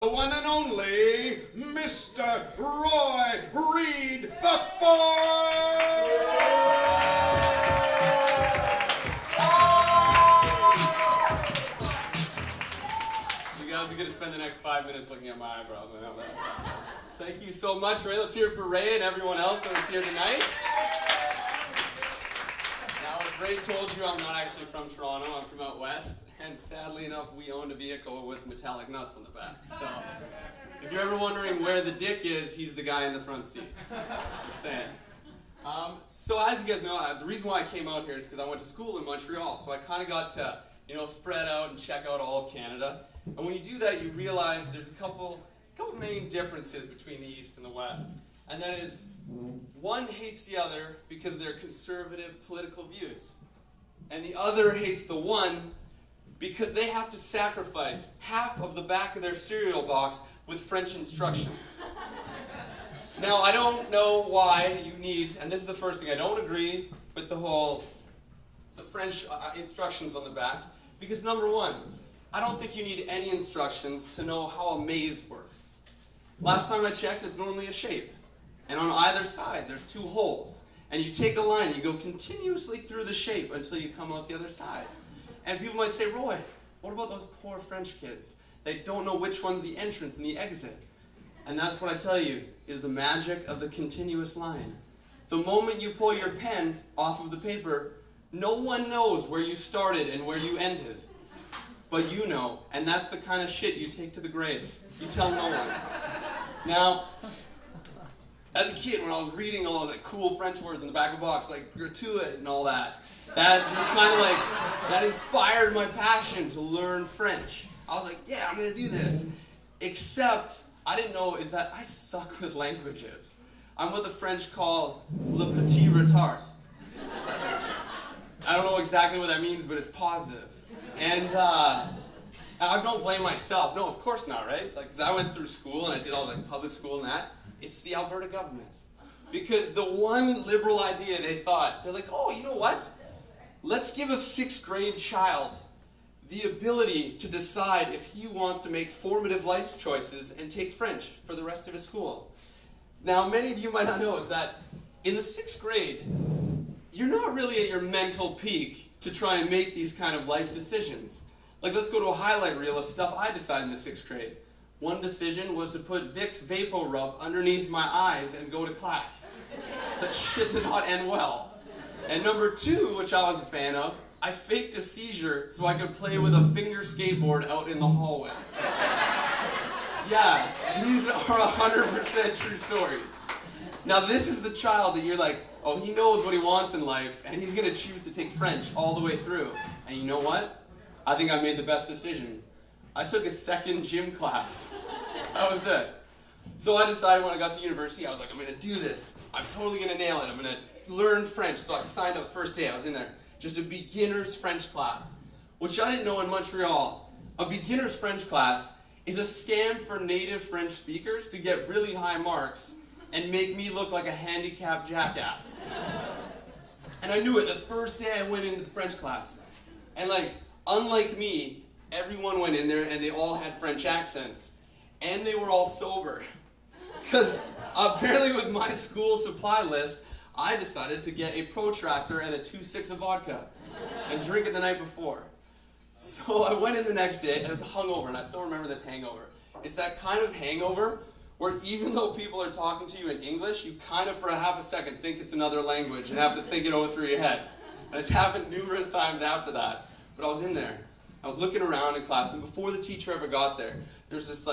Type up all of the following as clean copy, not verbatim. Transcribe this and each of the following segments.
The one and only Mr. Reid the Fourth! You guys are going to spend the next 5 minutes looking at my eyebrows, I know that. Thank you so much, Ray. Let's hear it for Ray and everyone else that was here tonight. Now, as Ray told you, I'm not actually from Toronto, I'm from out west. And sadly enough, we owned a vehicle with metallic nuts on the back. So, if you're ever wondering where the dick is, he's the guy in the front seat. Just saying. So as you guys know, the reason why I came out here is because I went to school in Montreal. So I kind of got to, spread out and check out all of Canada. And when you do that, you realize there's a couple main differences between the East and the West. And that is, one hates the other because of their conservative political views. And the other hates the one because they have to sacrifice half of the back of their cereal box with French instructions. Now, I don't know why you need, and this is the first thing, I don't agree with the French instructions on the back, because number one, I don't think you need any instructions to know how a maze works. Last time I checked, it's normally a shape, and on either side, there's two holes, and you take a line, you go continuously through the shape until you come out the other side. And people might say, Roy, what about those poor French kids? They don't know which one's the entrance and the exit. And that's what I tell you, is the magic of the continuous line. The moment you pull your pen off of the paper, no one knows where you started and where you ended. But you know, and that's the kind of shit you take to the grave. You tell no one. Now, as a kid, when I was reading all those cool French words in the back of the box, like gratuit and all that, that just kind of that inspired my passion to learn French. I was like, yeah, I'm going to do this. Except, I didn't know is that I suck with languages. I'm what the French call le petit retard. I don't know exactly what that means, but it's positive. And I don't blame myself. No, of course not, right? Because I went through school and I did all public school and that. It's the Alberta government. Because the one liberal idea they thought, they're like, oh, you know what? Let's give a 6th grade child the ability to decide if he wants to make formative life choices and take French for the rest of his school. Now, many of you might not know is that in the 6th grade, you're not really at your mental peak to try and make these kind of life decisions. Like, let's go to a highlight reel of stuff I decided in the 6th grade. One decision was to put Vicks Vapor Rub underneath my eyes and go to class. That shit did not end well. And number 2, which I was a fan of, I faked a seizure so I could play with a finger skateboard out in the hallway. Yeah, these are 100% true stories. Now this is the child that you're like, oh, he knows what he wants in life, and he's gonna choose to take French all the way through. And you know what? I think I made the best decision. I took a 2nd gym class. That was it. So I decided when I got to university, I was like, I'm gonna do this. I'm totally gonna nail it. I'm gonna learn French. So I signed up the first day I was in there. Just a beginner's French class, which I didn't know in Montreal. A beginner's French class is a scam for native French speakers to get really high marks and make me look like a handicapped jackass. And I knew it the first day I went into the French class. And unlike me, everyone went in there and they all had French accents. And they were all sober. Because apparently with my school supply list, I decided to get a protractor and a 2.6 of vodka and drink it the night before. So I went in the next day and it was hungover, and I still remember this hangover. It's that kind of hangover where even though people are talking to you in English, you kind of for a half a second think it's another language and have to think it over through your head. And it's happened numerous times after that. But I was in there. I was looking around in class, and before the teacher ever got there, there's this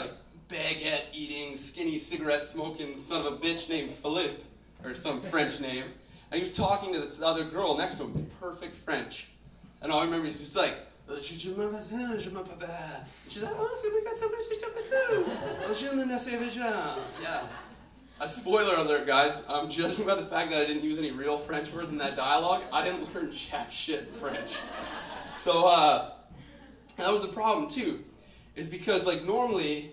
baguette-eating, skinny, cigarette-smoking son of a bitch named Philippe, or some French name, and he was talking to this other girl next to him in perfect French. And all I remember is just like, je m'appelle, je m'appelle. And she's like, oh, c'est because so much, je m'appelle. Yeah. A spoiler alert, guys. Judging by the fact that I didn't use any real French words in that dialogue, I didn't learn jack shit in French. So, that was the problem too, is because normally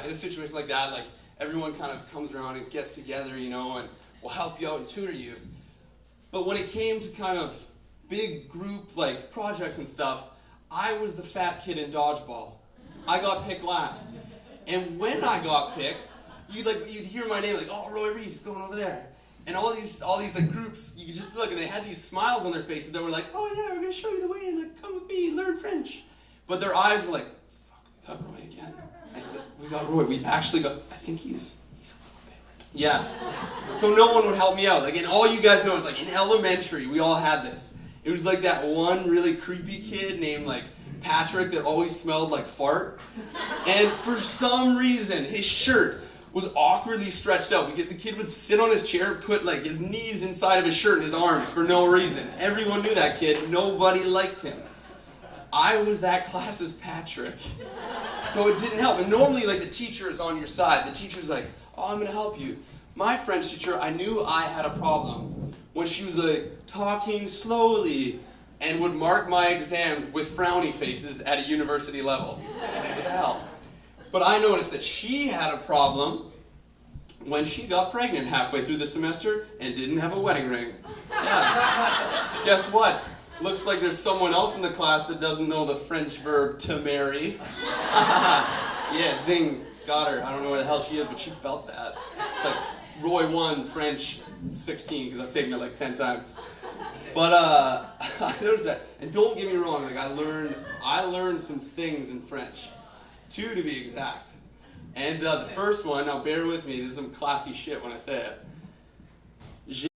in a situation like that, everyone kind of comes around and gets together, and will help you out and tutor you. But when it came to kind of big group projects and stuff, I was the fat kid in dodgeball. I got picked last. And when I got picked, you'd hear my name like, oh, Roy Reid is going over there. And all these like groups, you could just look, and they had these smiles on their faces that were like, oh yeah, we're gonna show you the way, and like, come with me, learn French. But their eyes were like, fuck, we got Roy again. I said, we got Roy. We actually got. I think he's a little bit. Yeah. So no one would help me out. Like, and all you guys know is like in elementary, we all had this. It was like that one really creepy kid named like Patrick that always smelled like fart. And for some reason, his shirt was awkwardly stretched out because the kid would sit on his chair and put like his knees inside of his shirt and his arms for no reason. Everyone knew that kid. Nobody liked him. I was that class's Patrick. So it didn't help. And normally like the teacher is on your side. The teacher's like, oh, I'm gonna help you. My French teacher, I knew I had a problem when she was like talking slowly and would mark my exams with frowny faces at a university level. What the hell? But I noticed that she had a problem when she got pregnant halfway through the semester and didn't have a wedding ring. Yeah. Guess what? Looks like there's someone else in the class that doesn't know the French verb to marry. Yeah, zing, got her. I don't know where the hell she is, but she felt that. It's like Roy 1, French 16, because I've taken it like 10 times. But I noticed that. And don't get me wrong, like I learned some things in French. 2 to be exact. And the first one, now bear with me, this is some classy shit when I say it.